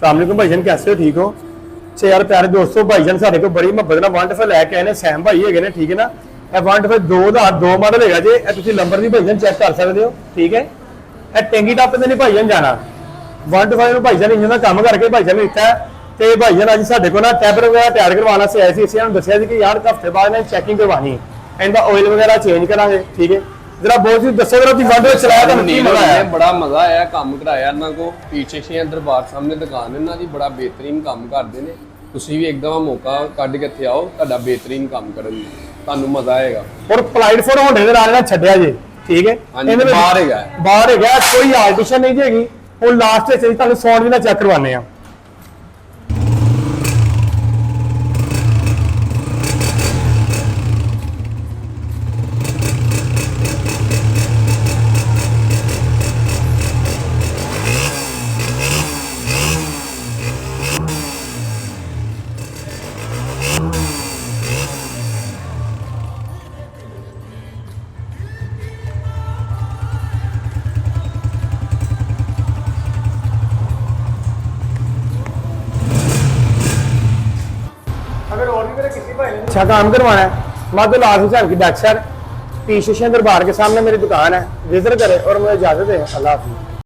अस्सलाम भाईजान, कैसे हो? ठीक हो? अच्छा यार प्यारे दोस्तों, भाईजान साढ़े को बड़ी मुहब्बत ਨਾਲ 125 ਲੈ ਕੇ ਆਏ ਨੇ। ਸੈਮ ਭਾਈ ਹੈਗੇ ਨੇ, ਠੀਕ ਹੈ ਨਾ। ਇਹ 125 2002 ਮਾਡਲ ਹੈਗਾ ਜੇ। ਇਹ ਤੁਸੀਂ ਨੰਬਰ ਵੀ ਭਾਈਜਾਨ ਚੈੱਕ ਕਰ ਸਕਦੇ ਹੋ, ਠੀਕ ਹੈ। ਇਹ ਟੈਂਗੀ ਟੱਪ ਤੇ ਨਹੀਂ ਭਾਈਜਾਨ ਜਾਣਾ। 125 ਨੂੰ ਭਾਈਜਾਨ ਇੰਜਨ ਦਾ ਕੰਮ ਕਰਕੇ ਭਾਈਜਾਨ ਨੇ ਦਿੱਤਾ ਤੇ ਭਾਈਜਾਨ ਅੱਜ ਸਾਡੇ ਕੋਲ ਨਾ ਟੈਬਰ ਵਗੈਰਾ ਤਿਆਰ ਕਰਵਾਉਣਾ ਸੀ ਆਏ ਸੀ। ਅਸੀਂ ਇਹਨਾਂ ਨੂੰ ਦੱਸਿਆ ਸੀ ਕਿ ਯਾਰ ਹਫਤੇ ਬਾਅਦ ਇਹਨਾਂ ਚੈਕਿੰਗ ਕਰਵਾਉਣੀ, ਇਹਦਾ ਆਇਲ ਵਗੈਰਾ ਚੇਂਜ ਕਰਾਂਗੇ, ਠੀਕ ਹੈ। जरा बहुत ही दसो जरा वंडो चलाया था नहीं है, बड़ा मजा आया काम कराया इन्हां को। पीछे छे दरबार सामने दुकान इन्हां दी, बड़ा बेहतरीन काम करदे ने। तुसीं भी एकदम मौका कढ के इत्थे आओ, तुहाडा बेहतरीन काम करन दा तुहानू मजा आएगा। और प्लाइड फोर होंडे दे नाल ना छड्डिया जी, ठीक है। बाहर है कोई आर्टिशन नहीं जेगी। हुण लास्ट च तुहानू साउंड भी ना चेक करवाने आ। अगर और भी मेरे किसी भाई ने अच्छा काम करवाना है, माधो लाल हुसैन की बैक साइड पी स्टेशन दरबार के सामने मेरी दुकान है, विजिट करे और मुझे इजाजत है। अल्लाह हाफिज़।